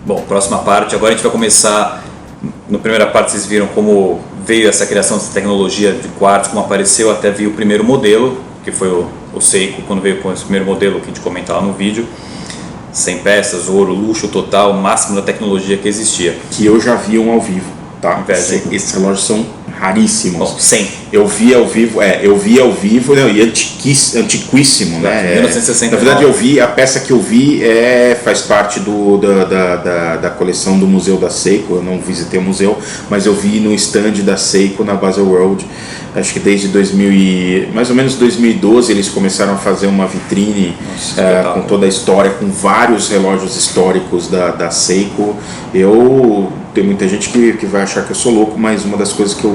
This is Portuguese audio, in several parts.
Bom, próxima parte. Agora a gente vai começar. Na primeira parte vocês viram como veio essa criação dessa tecnologia de quartzo, como apareceu, até veio o primeiro modelo, que foi o Seiko, quando veio com esse primeiro modelo que a gente comenta lá no vídeo. 100 peças, ouro, luxo total, máximo da tecnologia que existia. Que eu já vi um ao vivo, tá? Esses relógios são raríssimos. Bom, 100. Eu vi ao vivo, e antiquíssimo, né? 1969. Na verdade, eu vi, a peça que eu vi faz parte da coleção do Museu da Seiko. Eu não visitei o museu, mas eu vi no stand da Seiko na Baselworld. Acho que desde mais ou menos 2012 eles começaram a fazer uma vitrine com toda a história, com vários relógios históricos da Seiko. Tem muita gente que vai achar que eu sou louco, mas uma das coisas que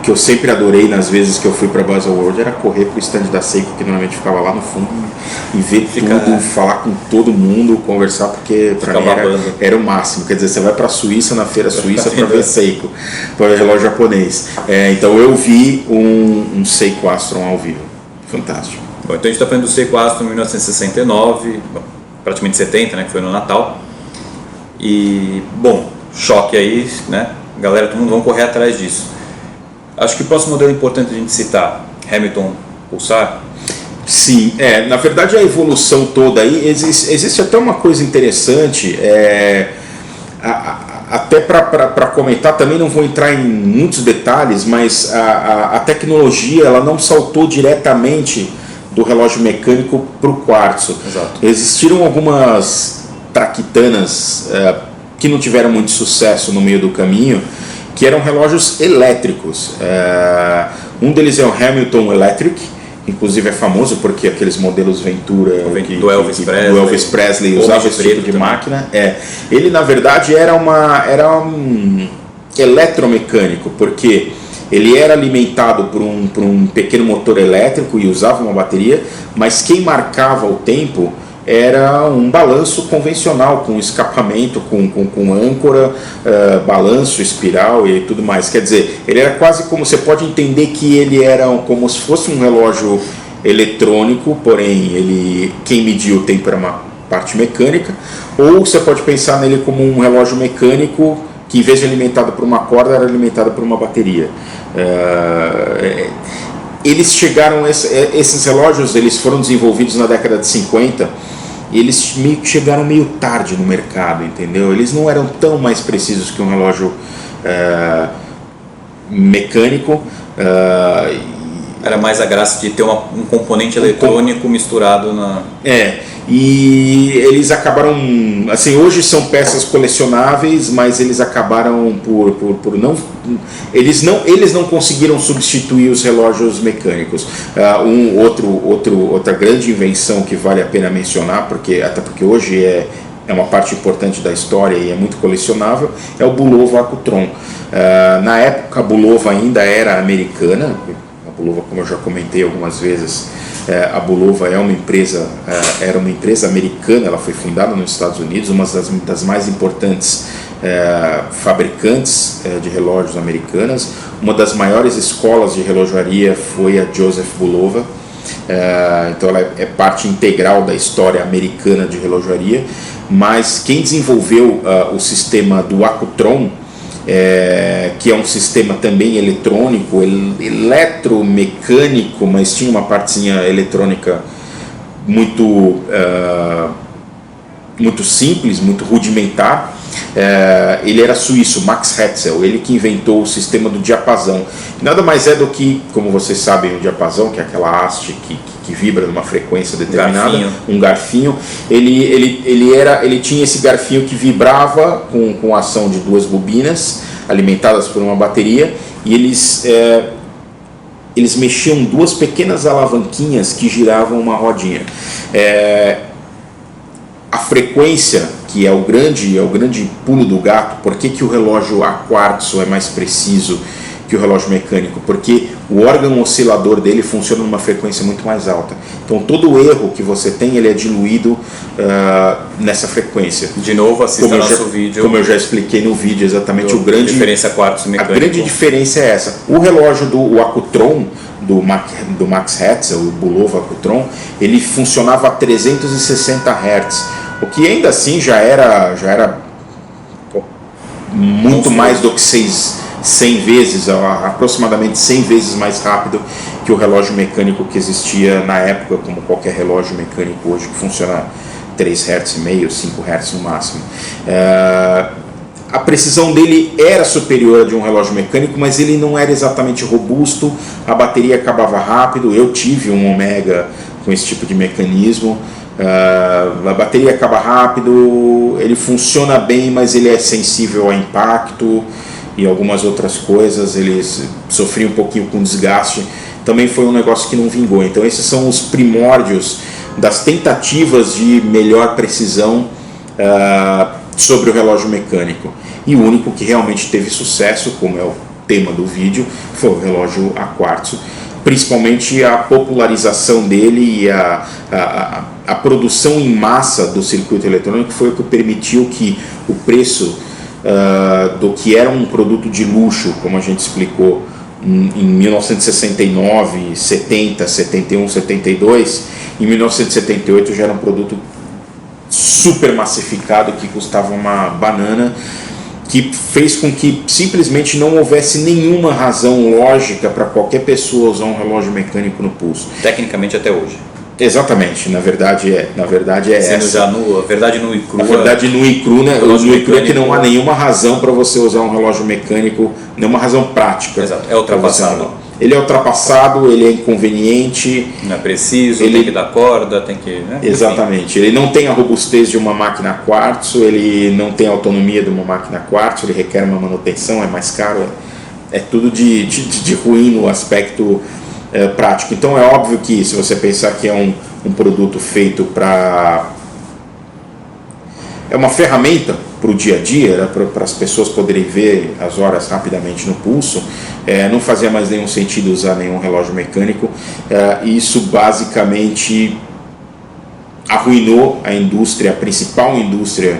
eu sempre adorei nas vezes que eu fui para Baselworld era correr pro stand da Seiko, que normalmente ficava lá no fundo, e ver tudo, falar com todo mundo, conversar, porque para mim era o máximo. Quer dizer, você vai para a Suíça, na feira suíça, para ver Seiko, para ver relógio japonês. Então eu vi um Seiko Astron ao vivo. Fantástico. Bom, então a gente está falando do Seiko Astron em 1969, praticamente 70, né, que foi no Natal. E, bom, choque aí, né? Galera, todo mundo vão correr atrás disso. Acho que o próximo modelo importante a gente citar, Hamilton Pulsar. Sim, na verdade a evolução toda aí, existe até uma coisa interessante, até para comentar, também não vou entrar em muitos detalhes, mas a tecnologia ela não saltou diretamente do relógio mecânico para o quartzo. Exato. Existiram algumas traquitanas que não tiveram muito sucesso no meio do caminho, que eram relógios elétricos. Um deles é o Hamilton Electric, inclusive é famoso porque aqueles modelos Ventura do Elvis Presley usava esse tipo de também. Máquina. Ele na verdade era um eletromecânico, porque ele era alimentado por um pequeno motor elétrico e usava uma bateria, mas quem marcava o tempo era um balanço convencional, com escapamento, com âncora, balanço, espiral e tudo mais. Quer dizer, ele era quase como, você pode entender que ele era como se fosse um relógio eletrônico, porém quem media o tempo era uma parte mecânica, ou você pode pensar nele como um relógio mecânico que, em vez de alimentado por uma corda, era alimentado por uma bateria. Eles chegaram, esses relógios eles foram desenvolvidos na década de 50, e eles chegaram meio tarde no mercado, entendeu? Eles não eram tão mais precisos que um relógio mecânico. Era mais a graça de ter um componente eletrônico misturado na... E eles acabaram, assim, hoje são peças colecionáveis, mas eles acabaram por não, eles não conseguiram substituir os relógios mecânicos. Outra grande invenção que vale a pena mencionar, até porque hoje é uma parte importante da história e é muito colecionável, é o Bulova Accutron. Na época a Bulova ainda era americana. A Bulova, como eu já comentei algumas vezes, a Bulova era uma empresa americana. Ela foi fundada nos Estados Unidos, uma das mais importantes fabricantes de relógios americanas. Uma das maiores escolas de relojaria foi a Joseph Bulova. Então ela é parte integral da história americana de relojaria. Mas quem desenvolveu o sistema do Accutron, que é um sistema também eletrônico, eletromecânico, mas tinha uma partezinha eletrônica muito simples, muito rudimentar. Ele era suíço, Max Hetzel, ele que inventou o sistema do diapasão. Nada mais é do que, como vocês sabem, o diapasão, que é aquela haste que vibra numa frequência determinada, um garfinho. Ele tinha esse garfinho que vibrava com a ação de duas bobinas alimentadas por uma bateria, e eles mexiam duas pequenas alavanquinhas que giravam uma rodinha. A frequência, que é o grande pulo do gato. Por que o relógio a quartzo é mais preciso que o relógio mecânico? Porque o órgão oscilador dele funciona numa frequência muito mais alta. Então todo o erro que você tem, ele é diluído nessa frequência. De novo, assista nosso vídeo. Como eu já expliquei no vídeo, exatamente diferença quartzo mecânico. A grande diferença é essa. O relógio do Accutron, do Max Hetzel, o Bulova Accutron, ele funcionava a 360 Hz. o que ainda assim já era muito mais do que 100 vezes, aproximadamente 100 vezes mais rápido que o relógio mecânico que existia na época, como qualquer relógio mecânico hoje que funciona 3 Hz e meio, 5 Hz no máximo. A precisão dele era superior à de um relógio mecânico, mas ele não era exatamente robusto, a bateria acabava rápido. Eu tive um Omega com esse tipo de mecanismo. A bateria acaba rápido, ele funciona bem, mas ele é sensível a impacto e algumas outras coisas. Ele sofria um pouquinho com desgaste. Também foi um negócio que não vingou. Então esses são os primórdios das tentativas de melhor precisão sobre o relógio mecânico. E o único que realmente teve sucesso, como é o tema do vídeo, foi o relógio a quartzo. Principalmente a popularização dele e a produção em massa do circuito eletrônico foi o que permitiu que o preço do que era um produto de luxo, como a gente explicou, em 1969, 70, 71, 72, em 1978 já era um produto super massificado que custava uma banana, que fez com que simplesmente não houvesse nenhuma razão lógica para qualquer pessoa usar um relógio mecânico no pulso. Tecnicamente até hoje. Exatamente, na verdade é sendo essa. Já a verdade nua e crua. A verdade nua e crua, né? O nua e crua é que não há nenhuma razão para você usar um relógio mecânico, nenhuma razão prática. Exato, é ultrapassado. Ele é ultrapassado, ele é inconveniente. Não é preciso, ele tem que dar corda, tem que... Né? Exatamente, ele não tem a robustez de uma máquina quartzo, ele não tem a autonomia de uma máquina quartzo, ele requer uma manutenção, é mais caro, é tudo de ruim no aspecto prático. Então é óbvio que se você pensar que é um produto feito para... é uma ferramenta para o dia a dia, para as pessoas poderem ver as horas rapidamente no pulso, não fazia mais nenhum sentido usar nenhum relógio mecânico. Isso basicamente arruinou a indústria, a principal indústria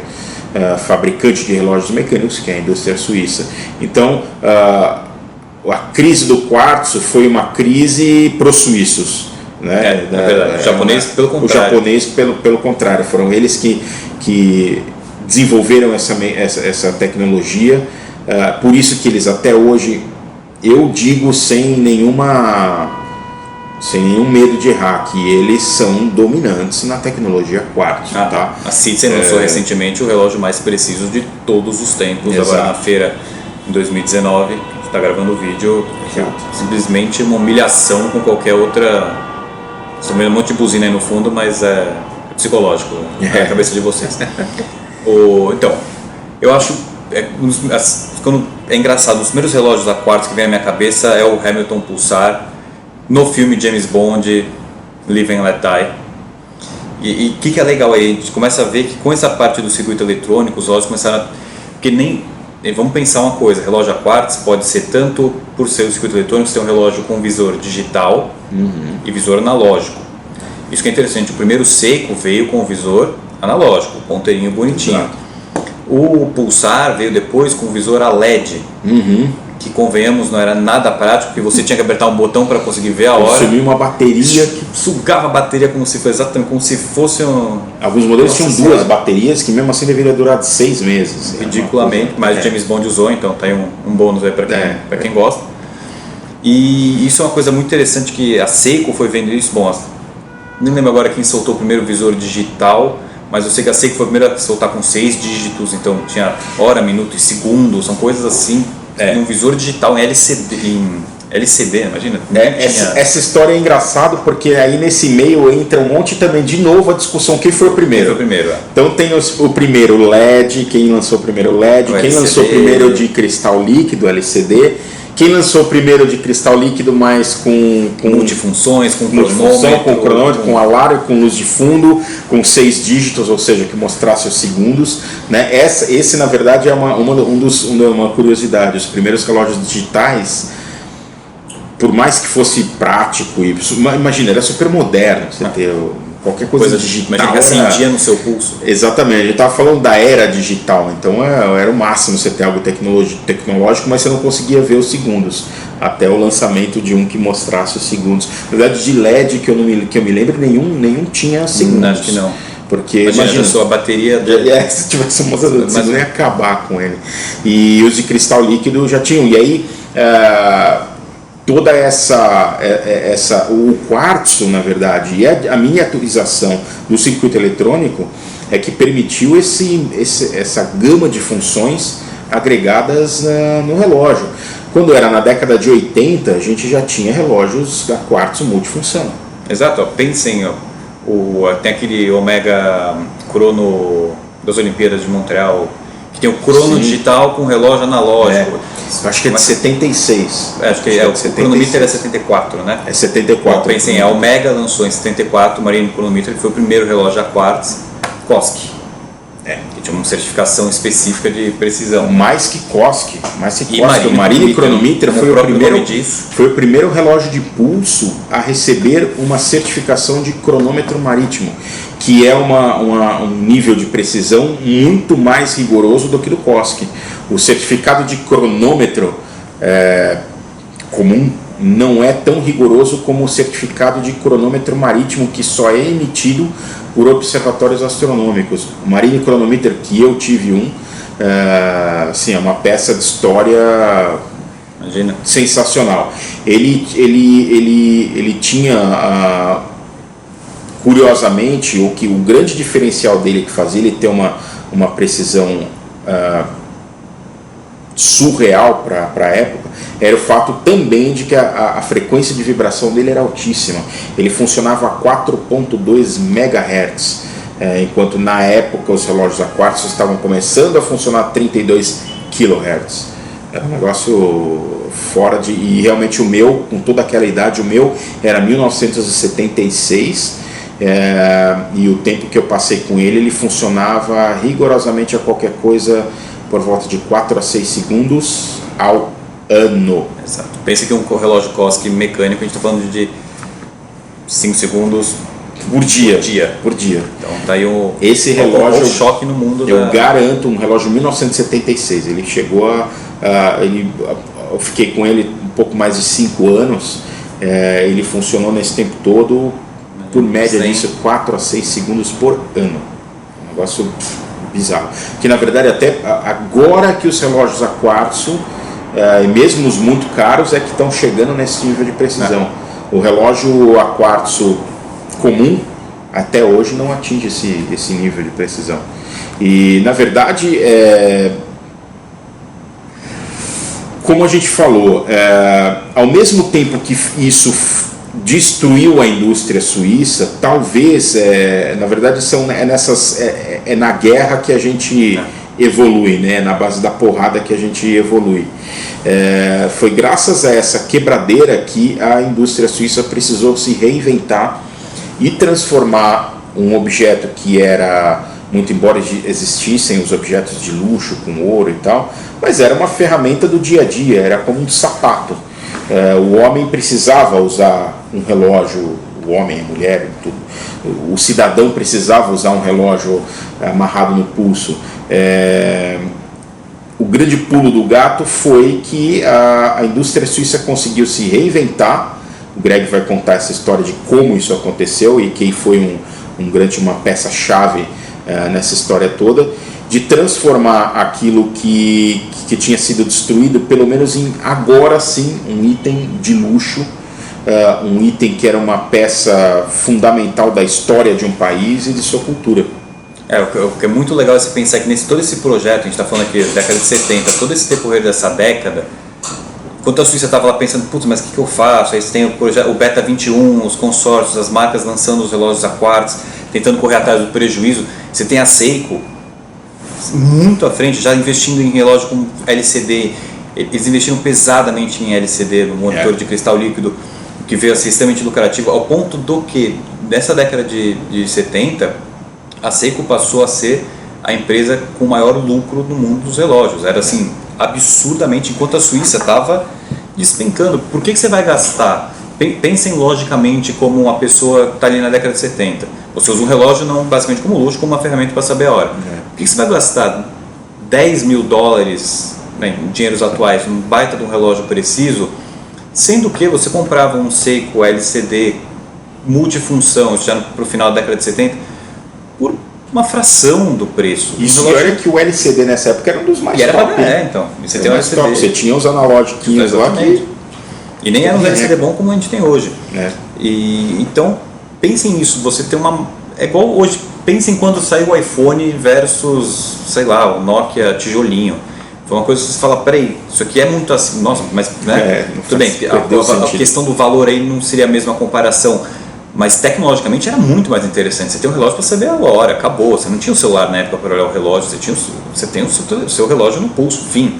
fabricante de relógios mecânicos, que é a indústria suíça. Então a crise do quartzo foi uma crise para os suíços. Né? O japonês pelo contrário. O japonês pelo contrário, foram eles que desenvolveram essa tecnologia, por isso que eles até hoje, eu digo sem nenhum medo de errar, que eles são dominantes na tecnologia quartzo. Tá? A Citizen lançou recentemente o relógio mais preciso de todos os tempos. Exato. Agora na feira em 2019, a gente está gravando o vídeo. Simplesmente uma humilhação com qualquer outra. Estou vendo um monte de buzina aí no fundo, mas é psicológico na cabeça de vocês. Então, eu acho quando é engraçado, os primeiros relógios a quartzo que vem na minha cabeça é o Hamilton Pulsar no filme James Bond, Live and Let Die. E o que é legal aí, a gente começa a ver que com essa parte do circuito eletrônico os relógios começaram a... Porque vamos pensar uma coisa, relógio a quartzo pode ser tanto por ser o circuito eletrônico, você tem um relógio com visor digital e visor analógico. Isso que é interessante, o primeiro Seiko veio com o visor analógico, ponteirinho bonitinho. Exato. O Pulsar veio depois com o visor a LED, que convenhamos não era nada prático, porque você tinha que apertar um botão para conseguir ver a hora. Consumia uma bateria que sugava a bateria como se fosse um... Alguns modelos tinham duas baterias que mesmo assim deveriam durar 6 meses. Ridiculamente, mas James Bond usou, então tá aí um bônus aí para quem gosta. E isso é uma coisa muito interessante que a Seiko foi vendo isso. Bom, não lembro agora quem soltou o primeiro visor digital, mas eu sei que a Seiko foi a primeira a soltar com 6 dígitos, então tinha hora, minuto e segundo, são coisas assim, um visor digital em LCD, imagina. Essa história é engraçada porque aí nesse meio entra um monte também, de novo, a discussão quem foi o primeiro. Então tem o primeiro LED, quem lançou o primeiro LED, quem lançou o primeiro de cristal líquido, LCD, quem lançou o primeiro de cristal líquido, mas com multifunções, com cronômetro, com alarme, com luz de fundo, com 6 dígitos, ou seja, que mostrasse os segundos. Né? Esse na verdade é uma curiosidade. Os primeiros relógios digitais, por mais que fosse prático, imagina, era super moderno você ter qualquer coisa digital. Imagina que acendia no seu pulso. Exatamente, a gente estava falando da era digital, então era o máximo você ter algo tecnológico, mas você não conseguia ver os segundos, até o lançamento de um que mostrasse os segundos. Na verdade, de LED, que eu me lembro, nenhum tinha segundos. Acho que não. Porque imagina a sua bateria... Se tivesse um motor, você não ia acabar com ele. E os de cristal líquido já tinham. E aí, toda o quartzo, na verdade, e a miniaturização do circuito eletrônico é que permitiu essa gama de funções agregadas no relógio. Quando era na década de 80, a gente já tinha relógios a quartzo multifunção. Exato, pensem, tem aquele Omega Chrono das Olimpíadas de Montreal, que tem o crono digital com relógio analógico. Acho que é de 76. Acho que o cronometer é 74, né? É 74. Então, pensem, a Omega lançou em 74 o Marine Chronometer, que foi o primeiro relógio a quartzo COSC. Que tinha uma certificação específica de precisão. Mais que COSC. O Marine Chronometer foi o primeiro relógio de pulso a receber uma certificação de cronômetro marítimo, que é um nível de precisão muito mais rigoroso do que do COSC. O certificado de cronômetro comum não é tão rigoroso como o certificado de cronômetro marítimo, que só é emitido por observatórios astronômicos. O Marine Chronometer, que eu tive é uma peça de história sensacional. Ele tinha, curiosamente, o grande diferencial dele que fazia ele ter uma precisão surreal para a época, era o fato também de que a frequência de vibração dele era altíssima. Ele funcionava a 4.2 MHz, enquanto na época os relógios a quartzo estavam começando a funcionar a 32 kHz. Era um negócio fora de... E realmente o meu, com toda aquela idade, o meu era 1976, e o tempo que eu passei com ele funcionava rigorosamente a qualquer coisa por volta de 4 a 6 segundos ao ano. Exato. Pensa que um relógio COSC mecânico, a gente está falando de 5 segundos por dia. Então tá aí esse relógio, um choque no mundo. Eu garanto, um relógio de 1976. Ele chegou eu fiquei com ele um pouco mais de 5 anos. Ele funcionou nesse tempo todo, por média disso, 4 a 6 segundos por ano. Um negócio bizarro. Que na verdade, até agora que os relógios a quartzo, e mesmo os muito caros, é que estão chegando nesse nível de precisão. O relógio a quartzo comum até hoje não atinge esse nível de precisão. E na verdade, como a gente falou, ao mesmo tempo que isso destruiu a indústria suíça, talvez, na verdade, é na guerra que a gente evolui, né? Na base da porrada que a gente evolui. Foi graças a essa quebradeira que a indústria suíça precisou se reinventar e transformar um objeto que era, muito embora existissem os objetos de luxo com ouro e tal, mas era uma ferramenta do dia a dia, era como um sapato. O homem precisava usar um relógio, o homem, a mulher, tudo. O cidadão precisava usar um relógio amarrado no pulso. O grande pulo do gato foi que a indústria suíça conseguiu se reinventar. O Greg vai contar essa história de como isso aconteceu e quem foi uma peça-chave nessa história toda, de transformar aquilo que tinha sido destruído, pelo menos agora sim, um item de luxo, um item que era uma peça fundamental da história de um país e de sua cultura. O que é muito legal é você pensar que todo esse projeto, a gente está falando aqui da década de 70, todo esse decorrer dessa década, enquanto a Suíça estava lá pensando, putz, mas o que eu faço? Aí você tem o Beta 21, os consórcios, as marcas lançando os relógios a quartzo, tentando correr atrás do prejuízo. Você tem a Seiko muito à frente, já investindo em relógio com LCD. Eles investiram pesadamente em LCD, no monitor de cristal líquido, que veio a ser extremamente lucrativo, ao ponto do que, nessa década de 70, a Seiko passou a ser a empresa com maior lucro no mundo dos relógios. Era assim, absurdamente, enquanto a Suíça estava despencando. Por que você vai gastar? Pensem logicamente como uma pessoa que está ali na década de 70. Você usa um relógio não basicamente como luxo, como uma ferramenta para saber a hora. Por que você vai gastar $10 mil, né, em dinheiros atuais, num baita de um relógio preciso, sendo que você comprava um Seiko LCD multifunção, já para o final da década de 70, por uma fração do preço. Isso, e olha que o LCD nessa época era um dos mais top. Então. Você tem um LCD. Você tinha os analógicos lá que... E nem era um LCD bom como a gente tem hoje. É. E, então, pensem nisso. Você tem uma... É igual hoje. Pensem quando saiu o iPhone versus, sei lá, o Nokia tijolinho. Foi uma coisa que você fala, peraí, isso aqui é muito assim, nossa, mas, né? Tudo bem, a questão do valor aí não seria a mesma comparação, mas tecnologicamente era muito mais interessante. Você tem um relógio para saber a hora, acabou. Você não tinha o celular na época para olhar o relógio, você tem o seu relógio no pulso, fim.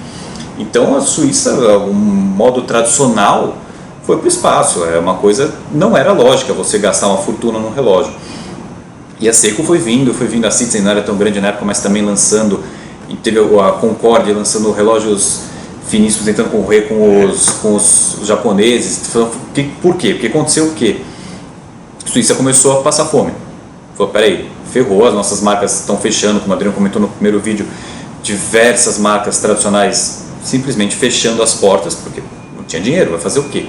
Então a Suíça, o modo tradicional, foi para o espaço. É uma coisa, não era lógica você gastar uma fortuna num relógio. E a Seiko foi vindo, a Citizen não era tão grande na época, mas também lançando, e teve a Concorde lançando relógios finíssimos, tentando concorrer com os japoneses. Por quê? Porque aconteceu o quê? A Suíça começou a passar fome. Falou, peraí, ferrou, as nossas marcas estão fechando, como o Adriano comentou no primeiro vídeo, diversas marcas tradicionais simplesmente fechando as portas, porque não tinha dinheiro, vai fazer o quê?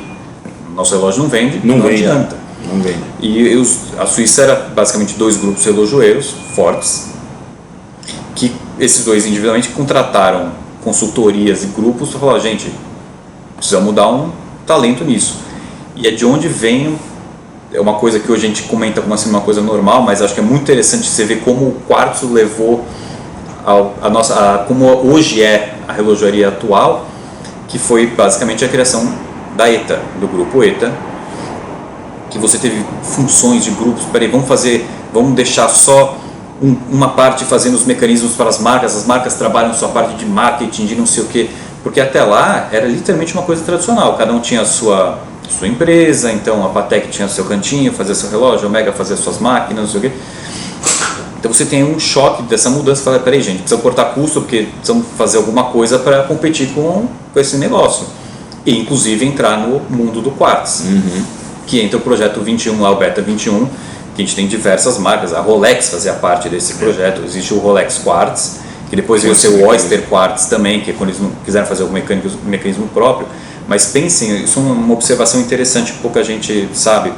Nosso relógio não vende, não adianta. Não vende. E a Suíça era basicamente 2 grupos relojoeiros fortes, que esses 2 individualmente contrataram consultorias e grupos para falar, gente, precisamos dar um talento nisso. E é de onde vem, é uma coisa que hoje a gente comenta como assim uma coisa normal, mas acho que é muito interessante você ver como o quartzo levou como hoje é a relojoaria atual, que foi basicamente a criação da ETA, do grupo ETA, que você teve funções de grupos, peraí, vamos deixar só uma parte fazendo os mecanismos para as marcas trabalham sua parte de marketing, de não sei o que, porque até lá era literalmente uma coisa tradicional, cada um tinha a sua empresa, então a Patek tinha seu cantinho, fazia seu relógio, a Omega fazia suas máquinas, não sei o que. Então você tem um choque dessa mudança, fala, peraí gente, precisa cortar custo, porque precisamos fazer alguma coisa para competir com esse negócio, e inclusive entrar no mundo do quartzo. Que entra o projeto 21 lá, o Beta 21, que a gente tem diversas marcas, a Rolex fazia parte desse projeto, existe o Rolex Quartz, que depois veio ser o Oyster Quartz também, que é quando eles não quiseram fazer algum mecanismo próprio, mas pensem, isso é uma observação interessante que pouca gente sabe,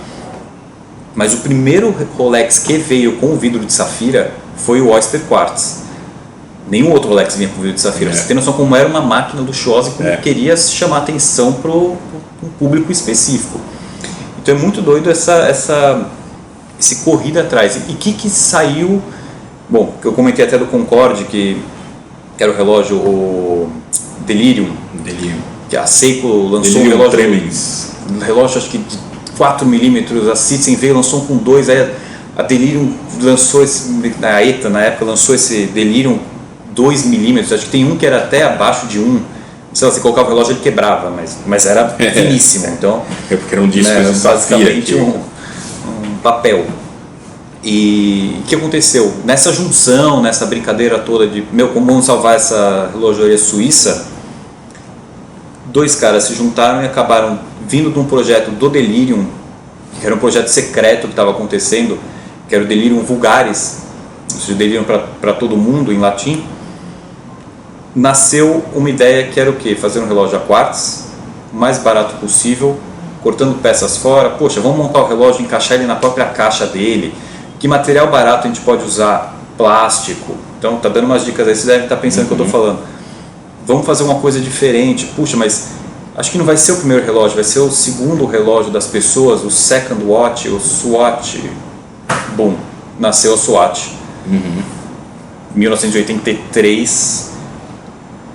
mas o primeiro Rolex que veio com o vidro de safira foi o Oyster Quartz. Nenhum outro Rolex vinha com vidro de safira. Você tem noção como era uma máquina luxuosa e como queria chamar atenção para um público específico. Então é muito doido esse corrida atrás. E o que saiu? Bom, eu comentei até do Concorde, que era o relógio o Delirium. Que a Seiko lançou um relógio acho que de 4 milímetros, a Citizen veio, lançou um com 2, aí a Delirium lançou a ETA na época lançou esse Delirium 2 milímetros, acho que tem um que era até abaixo de 1. Se você colocava o relógio ele quebrava, mas era finíssimo, então é porque era um disco basicamente um papel. E o que aconteceu? Nessa junção, nessa brincadeira toda de como vamos salvar essa relojoaria suíça, 2 caras se juntaram e acabaram vindo de um projeto do Delirium, que era um projeto secreto que estava acontecendo, que era o Delirium Vulgaris, o Delirium para todo mundo em latim. Nasceu uma ideia que era o quê? Fazer um relógio a quartz, o mais barato possível, cortando peças fora. Poxa, vamos montar o relógio, encaixar ele na própria caixa dele. Que material barato a gente pode usar? Plástico. Então, tá dando umas dicas aí, você deve estar pensando que eu estou falando. Vamos fazer uma coisa diferente. Puxa, mas acho que não vai ser o primeiro relógio, vai ser o segundo relógio das pessoas, o second watch, o Swatch. Bom, nasceu a Swatch. 1983.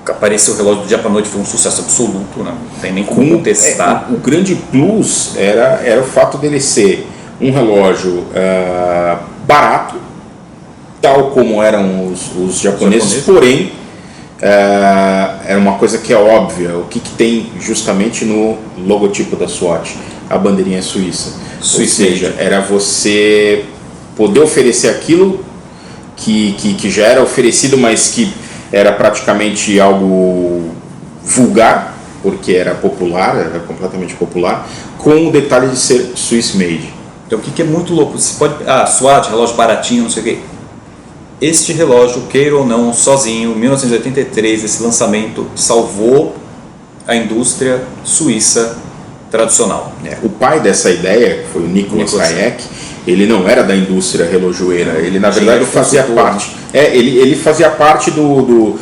Apareceu o relógio do dia para noite, foi um sucesso absoluto, né? Não tem nem como contestar. O grande plus era o fato dele ser um relógio barato, tal como eram os japoneses, porém era uma coisa que é óbvia. O que tem justamente no logotipo da Swatch? A bandeirinha suíça. Ou seja, era você poder oferecer aquilo que já era oferecido, mas que era praticamente algo vulgar, porque era popular, era completamente popular, com o detalhe de ser Swiss made. Então o que é muito louco, você pode, Swatch, relógio baratinho, não sei o quê. Este relógio, queira ou não, sozinho, 1983, esse lançamento salvou a indústria suíça tradicional. O pai dessa ideia, que foi o Nicolas Hayek, Ele não era da indústria relojoeira, ele na verdade Engenheiro fazia consultor, parte. Ele fazia parte do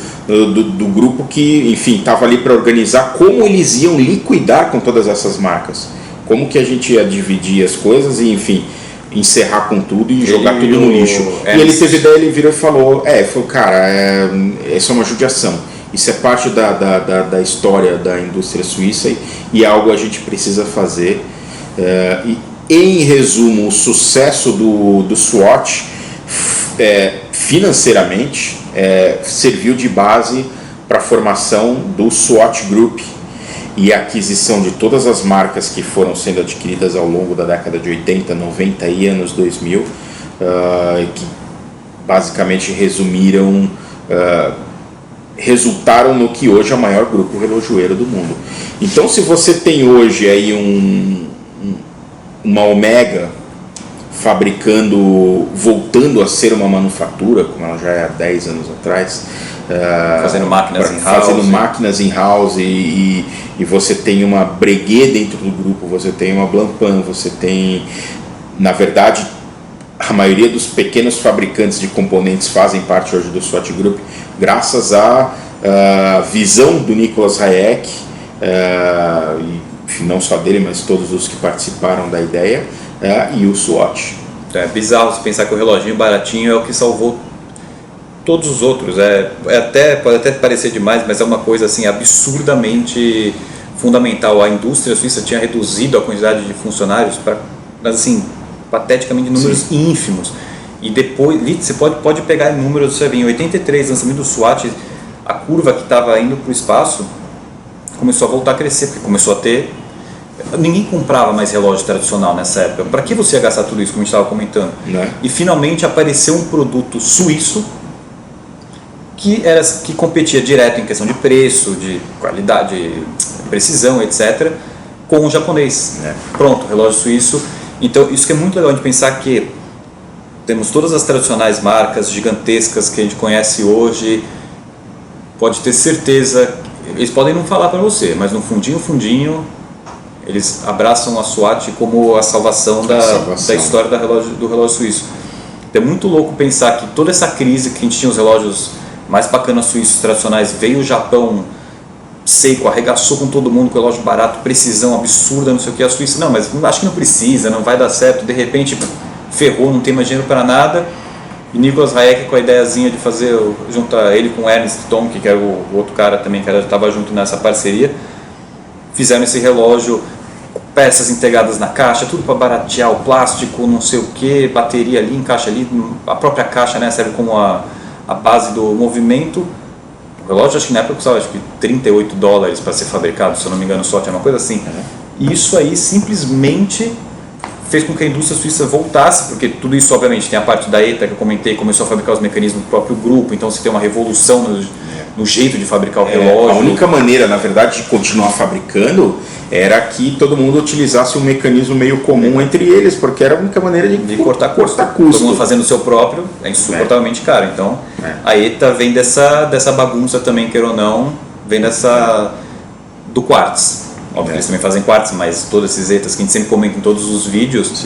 grupo que, enfim, estava ali para organizar como eles iam liquidar com todas essas marcas. Como que a gente ia dividir as coisas e, enfim, encerrar com tudo e jogar tudo no lixo. E ele teve ideia, ele virou e falou, cara, isso é uma judiação. Isso é parte da história da indústria suíça e é algo a gente precisa fazer. E, em resumo, o sucesso do SWAT financeiramente serviu de base para a formação do SWAT Group e a aquisição de todas as marcas que foram sendo adquiridas ao longo da década de 80, 90 e anos 2000, que basicamente resultaram no que hoje é o maior grupo relojoeiro do mundo. Então, se você tem hoje aí uma Omega voltando a ser uma manufatura, como ela já é há 10 anos atrás, fazendo máquinas in-house e você tem uma Breguet dentro do grupo, você tem uma Blancpain, você tem, na verdade, a maioria dos pequenos fabricantes de componentes fazem parte hoje do SWAT Group, graças à visão do Nicolas Hayek, enfim, não só dele, mas todos os que participaram da ideia, e o SWAT. É bizarro se pensar que o reloginho baratinho é o que salvou todos os outros. Pode até parecer demais, mas é uma coisa assim absurdamente fundamental. A indústria suíça tinha reduzido a quantidade de funcionários para, assim, pateticamente números ínfimos. E depois, você pode pegar números, você vê, em 83, lançamento do SWAT, a curva que estava indo para o espaço começou a voltar a crescer, porque começou a ter... Ninguém comprava mais relógio tradicional nessa época. Para que você ia gastar tudo isso, como a gente estava comentando? E finalmente apareceu um produto suíço que competia direto em questão de preço, de qualidade, precisão, etc., com o japonês. Pronto, relógio suíço. Então, isso que é muito legal de pensar que temos todas as tradicionais marcas gigantescas que a gente conhece hoje. Pode ter certeza, eles podem não falar para você, mas no fundinho, eles abraçam a SWAT como a salvação da história do relógio suíço. Então é muito louco pensar que toda essa crise que a gente tinha os relógios mais bacanas suíços tradicionais, veio o Japão Seiko, arregaçou com todo mundo com relógio barato, precisão absurda, não sei o que, a Suíça, não, mas acho que não precisa, não vai dar certo, de repente ferrou, não tem mais dinheiro para nada. E Nicolas Hayek com a ideiazinha de fazer, juntar ele com Ernst Tomke, que era o outro cara também que estava junto nessa parceria, fizeram esse relógio, peças integradas na caixa, tudo para baratear o plástico, não sei o que, bateria ali, encaixa ali, a própria caixa, né, serve como a base do movimento. O relógio, acho que na época custava $38 para ser fabricado, se eu não me engano, só tinha uma coisa assim. E isso aí simplesmente fez com que a indústria suíça voltasse, porque tudo isso, obviamente, tem a parte da ETA que eu comentei, começou a fabricar os mecanismos do próprio grupo, então você tem uma revolução no jeito de fabricar o relógio. A única maneira, na verdade, de continuar fabricando era que todo mundo utilizasse um mecanismo meio comum entre eles, porque era a única maneira de cortar custo. Todo mundo fazendo o seu próprio é insuportavelmente caro. Então, a ETA vem dessa bagunça também, queira ou não, vem do quartz. Óbvio que eles também fazem quartz, mas todos esses ETAs que a gente sempre comenta em todos os vídeos,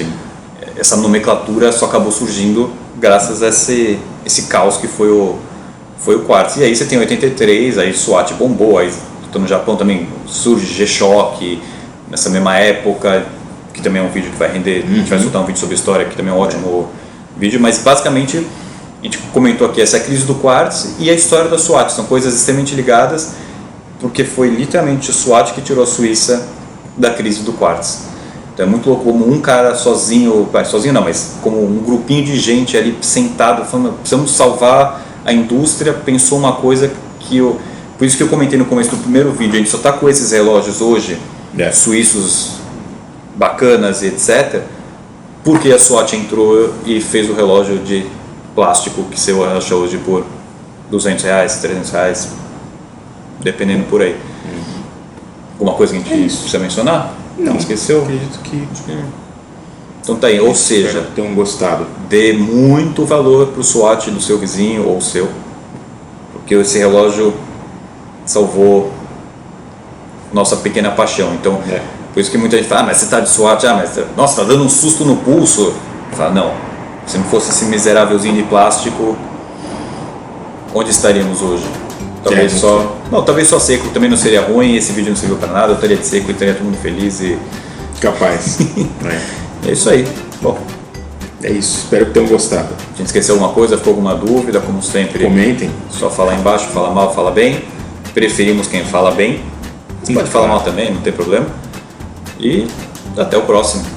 essa nomenclatura só acabou surgindo graças a esse caos que foi o quartz. E aí você tem 83, aí SWAT bombou, aí no Japão também surge G-Shock nessa mesma época, que também é um vídeo que vai render, a gente vai soltar um vídeo sobre história, que também é um ótimo vídeo, mas basicamente a gente comentou aqui essa crise do quartz e a história da SWAT, são coisas extremamente ligadas, porque foi literalmente o SWAT que tirou a Suíça da crise do quartz. Então é muito louco como um cara sozinho não, mas como um grupinho de gente ali sentado, falando, precisamos salvar a indústria, pensou uma coisa que por isso que eu comentei no começo do primeiro vídeo, a gente só está com esses relógios hoje, suíços bacanas e etc, porque a SWAT entrou e fez o relógio de plástico que você acha hoje por R$200, R$300, dependendo por aí. Alguma coisa que a gente precisa mencionar? Não, esqueceu? Acredito que... Então tá aí, ou seja, tenham gostado. Dê muito valor para o SWAT do seu vizinho ou o seu, porque esse relógio salvou nossa pequena paixão. Então, por isso que muita gente fala, mas você está de SWAT, mas nossa, está dando um susto no pulso. Fala, não, se não fosse esse miserávelzinho de plástico, onde estaríamos hoje? Talvez talvez só seco também não seria ruim, esse vídeo não serviu para nada, eu estaria de seco e estaria todo mundo feliz e... Capaz. É isso aí. Bom, é isso, espero que tenham gostado. A gente esqueceu alguma coisa, ficou alguma dúvida, como sempre. Comentem. Só falar embaixo, fala mal, fala bem. Preferimos quem fala bem. Você pode falar mal também, não tem problema. E até o próximo.